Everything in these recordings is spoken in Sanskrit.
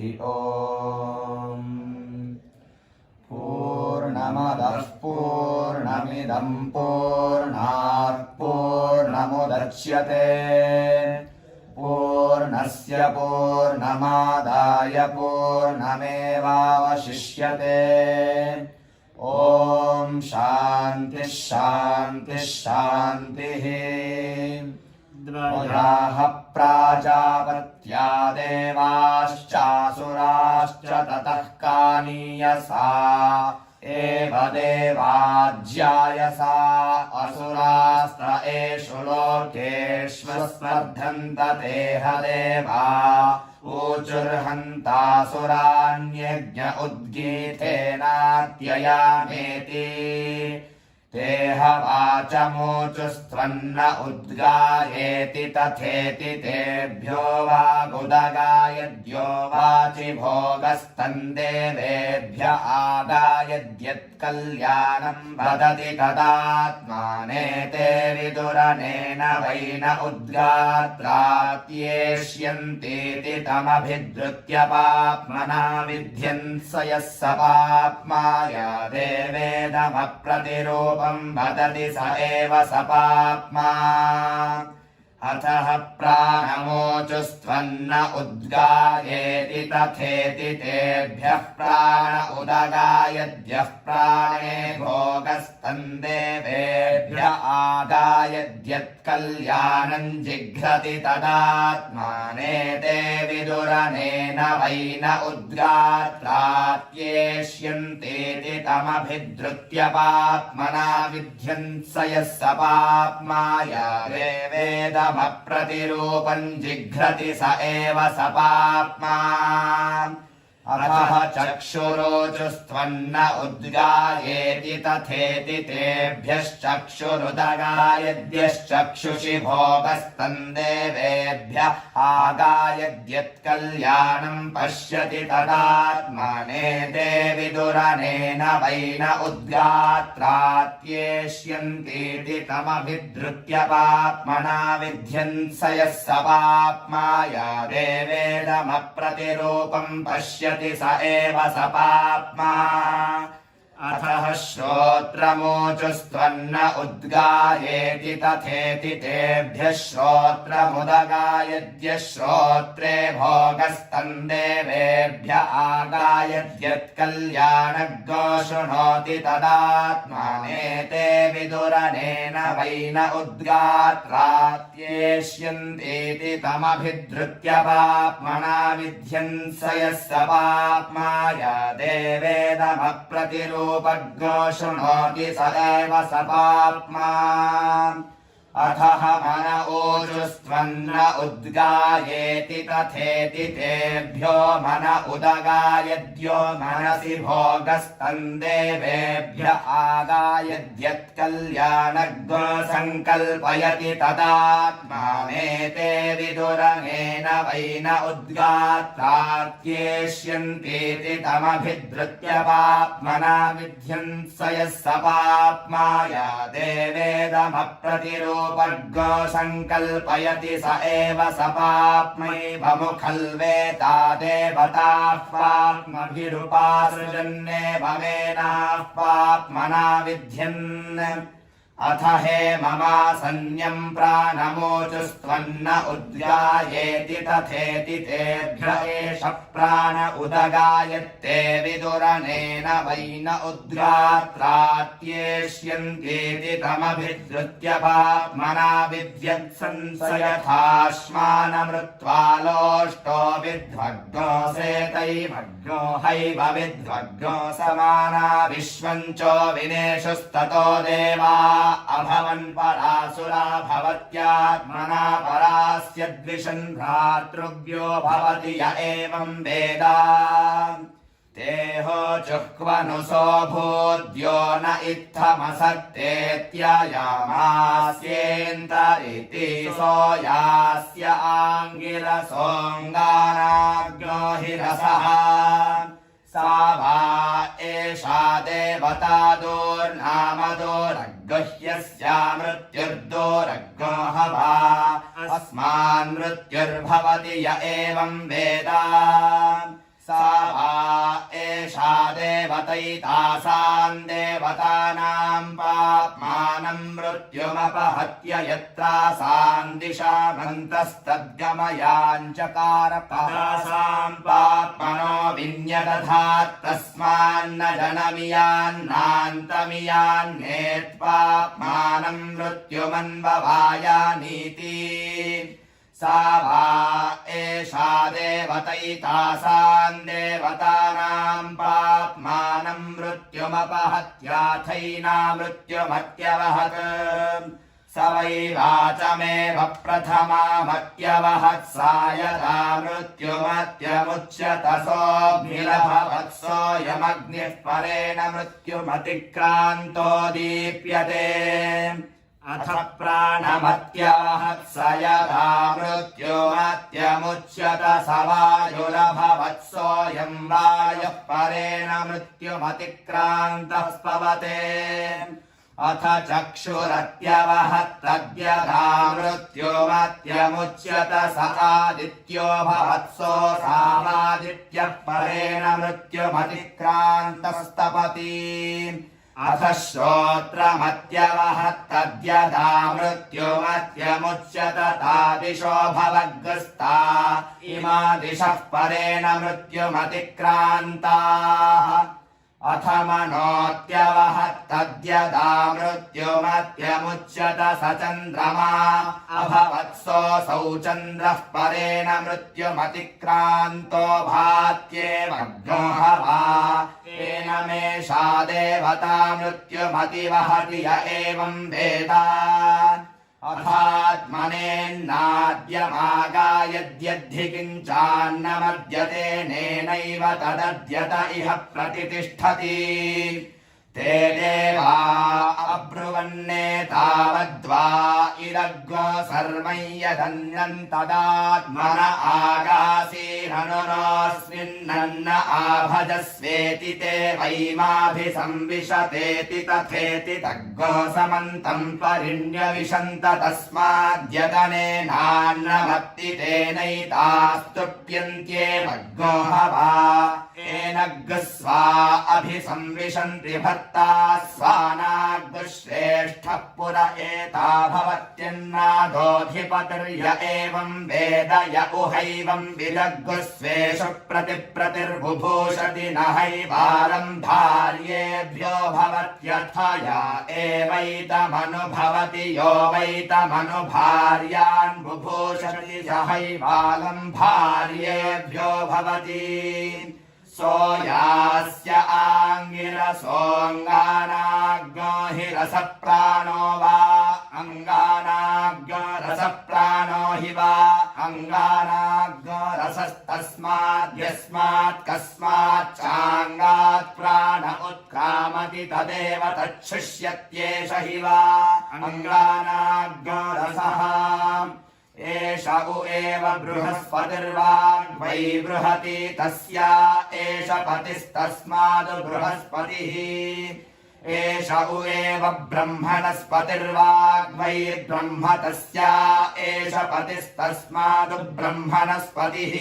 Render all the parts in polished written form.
ॐ पूर्णमदः पूर्णमिदं पूर्णात् पूर्णमुदच्यते पूर्णस्य पूर्णमादाय पूर्णमेवावशिष्यते ॐ शान्तिः शान्तिः शान्तिः द्वयाः प्राजापत्या देवाश्चासुराश्च ततः कानीयसा एव देवाज्यायसा असुरास्त्र एषु लोकेष्वस्पर्धन्त तेह देवा ऊचुर्हन्तासुरान्यज्ञ उद्गीतेनात्ययामेति तेह वाचमोचुस्त्वन्न उद्गायेति तथेति तेभ्यो वागुदगायद्यो वाचि भोगस्तन्देवेभ्य आगायद्यत्कल्याणं वदति तदात्मानेते विदुरनेन वै न उद्गात्रात्येष्यन्तीति तमभिद्रुत्य पाप्मना विध्यन् स यः स पाप्माया देवेदमप्रतिरूप वदति स एव स पाप्मा अथः प्राणमोचुस्त्वन्न उद्गायेति तथेति तेभ्यः प्राण उदगायद्यः प्राणे भोगस्तन्देवेभ्य आगायद्यत्कल्याणं जिघ्रति तदात्मानेते विदुरनेन वै न उद्गात्रात्येष्यन्तीति तमभिद्रुत्य पाप्मना विध्यन् स यः स पाप्माया वेदमप्रतिरूपं जिघ्रति स एव स पाप्मा अथः चक्षुरोचुस्त्वन्न उद्गायेति तथेति तेभ्यश्चक्षुरुदगायद्यश्चक्षुषि भोगस्तन्देवेभ्य आगायद्यत्कल्याणं पश्यति तदात्मानेते विदुरनेन वै न उद्गात्रात्येष्यन्तीति तमभिद्रुत्य पाप्मना विध्यन् स यः स पाप्माया देवेदमप्रतिरूपं पश्यति स एव स पाप्मा अथः श्रोत्रमोचुस्त्वन्न उद्गायेति तथेति तेभ्यः श्रोत्रमुदगायद्यः श्रोत्रे भोगस्तन्देवेभ्य आगायद्यत्कल्याणज्ञो शृणोति तदात्मानेते विदुरनेन वै न उद्गात्रात्येष्यन्तीति तमभिद्रुत्य पाप्मना विध्यन् स यः स पाप्माया देवेदमप्रतिरूपं उपज्ञो शृणोति स एव स पाप्मा अथः मन ऊजुस्त्वन्न उद्गायेति तथेति तेभ्यो मन उदगायद्यो मनसि भोगस्तन्देवेभ्य आगायद्यत्कल्याणज्ञो सङ्कल्पयति तदात्मानेते विदुरनेन वै न उद्गात्रात्येष्यन्तीति तमभिद्रुत्य पाप्मना विध्यन् स यः स पाप्माया देवेदमप्रतिरूपं वर्गो सङ्कल्पयति स एव स पाप्मैवमुखल्वेता देवताः पाप्मभिरुपासृजन्नेवमेनाः पाप्मना विध्यन् अथ हे ममासन्यं प्राणमोचुस्त्वन्न उद्गायेति तथेति तेभ्य एष प्राण उदगायत्ते विदुरनेन वै न उद्गात्रात्येष्यन्तीति तमभिद्रुत्य पाप्मना विध्यत्सन् स यथाश्मानमृत्वा लोष्टो विद्वग्नो सेतैवग्नो हैव विद्वग्नो समाना विश्वञ्चो विनेशुस्ततो देवा अभवन् परासुरा भवत्यात्मना परास्य द्विषन् भ्रातृभ्यो भवति य एवं वेद तेहो जुह्वनुसो भूद्यो न इत्थमसत्तेत्ययामास्येन्तरिति सो यास्य आङ्गिरसोऽङ्गानाग्नो हि रसः सा वा एषा देवता दोर्नामदोरग्गह्यस्या मृत्युर्दोरग्गो हवा अस्मान् मृत्युर्भवति य एवं वेद सा वा एषा देवतैतासाम् देवतानाम् पाप्मानम् मृत्युमपहत्य यत्रासाम् दिशामन्तस्तद्गमयाञ्चकार तासाम् पाप्मनो विन्यदधात् तस्मान्न जनमियान्नान्तमियान्नेत्पाप्मानम् मृत्युमन्ववायानीति सा वा एषा देवतैतासाम् देवतानाम् पाप्मानम् मृत्युमपहत्याथैना मृत्युमत्यवहत् स वै वाचमेव प्रथमामत्यवहत् सा यदा मृत्युमत्यमुच्यत सोऽग्निरभवत्सोऽयमग्निः परेण मृत्युमतिक्रान्तो दीप्यते अथ प्राणमत्यवहत् स यदा मृत्युमत्यमुच्यत स वायुरभवत्सोऽयम् वायुः परेण मृत्युमतिक्रान्तः स्पवते अथ चक्षुरत्यवहत् तद्यथा मृत्युमत्यमुच्यत स आदित्यो भवत्सोऽसामादित्यः परेण मृत्युमतिक्रान्तस्तपति अथ श्रोत्रमत्यवहत् तद्यथा मृत्युमत्यमुच्यत तादिशो भवग्रस्ता इमा दिशः परेण मृत्युमतिक्रान्ताः अथ मनोत्यवहत् तद्यथा मृत्युमत्यमुच्यत स चन्द्रमा अभवत्सोऽसौ चन्द्रः परेण मृत्युमतिक्रान्तो भात्येवग्नो हवा तेन मेषा देवता मृत्युमतिवहति य एवं वेद अथात्मनेन्नाद्यमागायद्यद्धि किञ्चान्नमद्यते नेनैव तदद्यत इह प्रतितिष्ठति ते देवा अब्रुवन्नेतावद्वा इदग्रो सर्वं यदन्नं तदात्मन आगासीरनुरोऽस्मिन्नन्न आभजस्वेति ते वैमाभिसंविशतेति तथेति तग्गो समन्तं परिण्यविशन्त तस्माद्यतनेनान्नमत्ति तेनैतास्तुप्यन्त्येवग्गो हवा एनग्स्वा अभिसंविशन्ति भर्ता स्वानाग्श्रेष्ठः पुर एता भवत्यन्नादोऽधिपतिर्य एवं वेद य उहैवं विदग्स्वेषु प्रतिप्रतिर्बुभूषति न हैवारं भार्येभ्यो भवत्यथ य एवैतमनुभवति यो वैतमनुभभार्यान् बुभूषति स हैवालं भार्येभ्यो भवति सोयास्य आङ्गिरसोऽङ्गानाग्नो हि रसप्राणो वा अङ्गानाग्नो रसप्राणो हि वा अङ्गानाग्नो रसस्तस्माद् यस्मात् कस्माच्चाङ्गात् प्राण उत्क्रामति तदेव तच्छुष्यत्येष हि वा अङ्गानाग्नो रसः एष उ एव बृहस्पतिर्वाग्वै बृहति तस्या एष पतिस्तस्मादु बृहस्पतिः एष उ एव ब्रह्मणस्पतिर्वाग्वै ब्रह्म तस्या एष पतिस्तस्मादु ब्रह्मणस्पतिः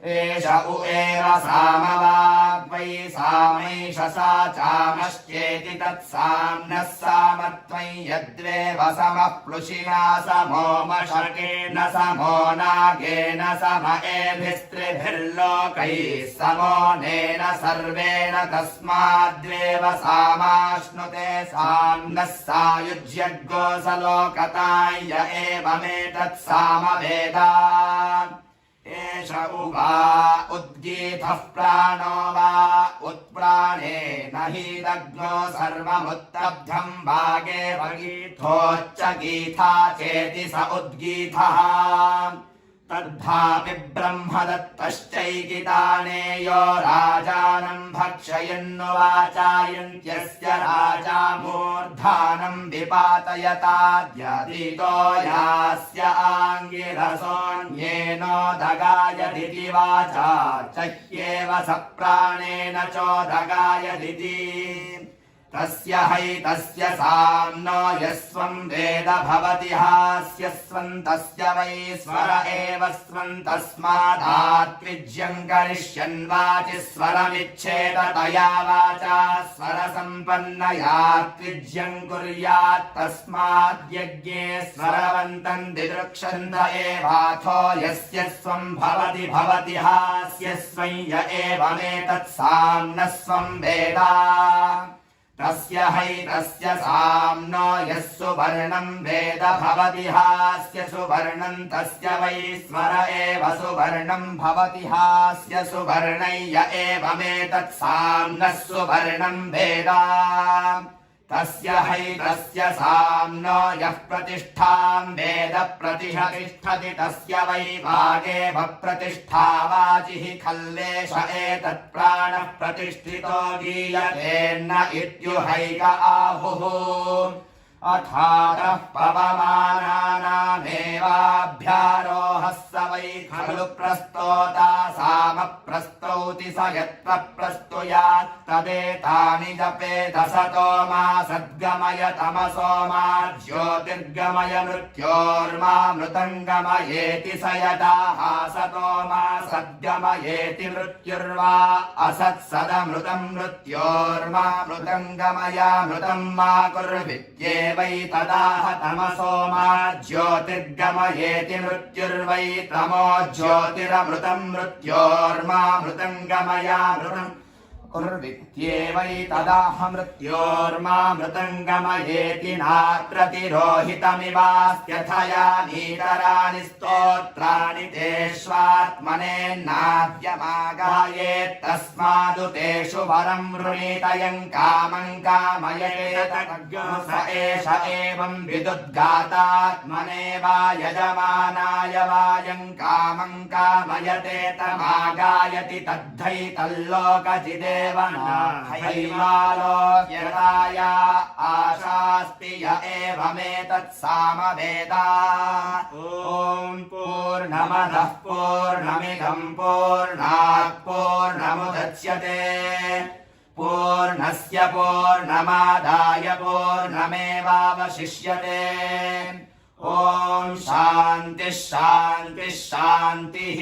एष उ एव सामवाग्वै सामैष सा चामश्चेति तत्साम्नः सामत्वं यद्वेव समः प्लुषिणा समो मशकेन समो नागेन सम एभिस्त्रिभिर्लोकैः समोनेन सर्वेण तस्माद्वेव सामाश्नुते साम्नः सायुज्यग्गोसलोकताय एवमेतत् सामवेदा एष उवा उद्गीतः प्राणो वा उत्प्राणेन हि दग्नो सर्वमुत्तब्धं वागे वगीथोच्च गीथा चेति स उद्गीतः तद्धापि ब्रह्मदत्तश्चैकितानेयो राजानं भक्षयन्नुवाचायन्त्यस्य राजा मूर्धानं विपातयताद्यदितो यास्य आङ्गिरसोऽन्येनो दगायदिति वाचा चह्येव स प्राणेन चोदगायदिति तस्य हैतस्य साम्नो यस्वं वेद भवति हास्यस्वन्तस्य वै स्वर एव स्वन्तस्मादात्विज्यं करिष्यन् वाचि स्वरमिच्छेद तया वाचा स्वरसम्पन्नयात्विज्यं कुर्यात् तस्माद्यज्ञे स्वरवन्तं दिदृक्षन्त एवाथो यस्य स्वं भवति भवति हास्यस्वं य एवमेतत्साम्नः स्वं वेद तस्य हैतस्य साम्नो यः सुवर्णं वेद भवति हास्य सुवर्णं तस्य वै स्वर एव सुवर्णं भवति हास्य सुवर्णं य एवमेतत्साम्नः सुवर्णं वेद तस्य हैतस्य साम्नो यः प्रतिष्ठां वेद प्रतिष्ठति तस्य वै वागेव प्रतिष्ठा वाचिः खल्लेश एतत्प्राणः प्रतिष्ठितो गीयतेऽन्न इत्युहैक आहुः अथातः पवमानानामेवाभ्यारोहः स वै खलु प्रस्तोता सामप्रस्तौति स यत्र प्रस्तुयात् तदेतानि जपेत सतो मा सद्गमय तमसो मा ज्योतिर्गमय मृत्योर्मामृतङ्गमयेति स यदा सतो मा सद्गमयेति मृत्युर्वा असत्सदमृतं मृत्योर्मामृतङ्गमयामृतं मा कुर्विद्येवै तदाह तमसो मा ज्योतिर्गमयेति मृत्युर्वै तमो ज्योतिरमृतं मृत्योर्मामृतङ्गमयामृतम् कुर्विद्येवै तदाह मृत्योर्मामृतङ्गमयेति नाप्रतिरोहितमिवास्त्यथया नीतराणि स्तोत्राणि तेष्वात्मनेन्नाद्यमागायेत् तस्मादु तेषु वरं वृणीतयं कामं कामयेत स एष एवं विदुद्गातात्मने वा यजमानाय वायं कामं कामयते तमागायति तद्धैतल्लोकजिदेव हैवालोक्यताया आशास्ति य एवमेतत्सामवेदा ॐ पूर्णमदः पूर्णमिदं पूर्णात् पूर्णमुदच्यते पूर्णस्य पूर्णमादाय पूर्णमेवावशिष्यते ॐ शान्तिः शान्तिः शान्तिः।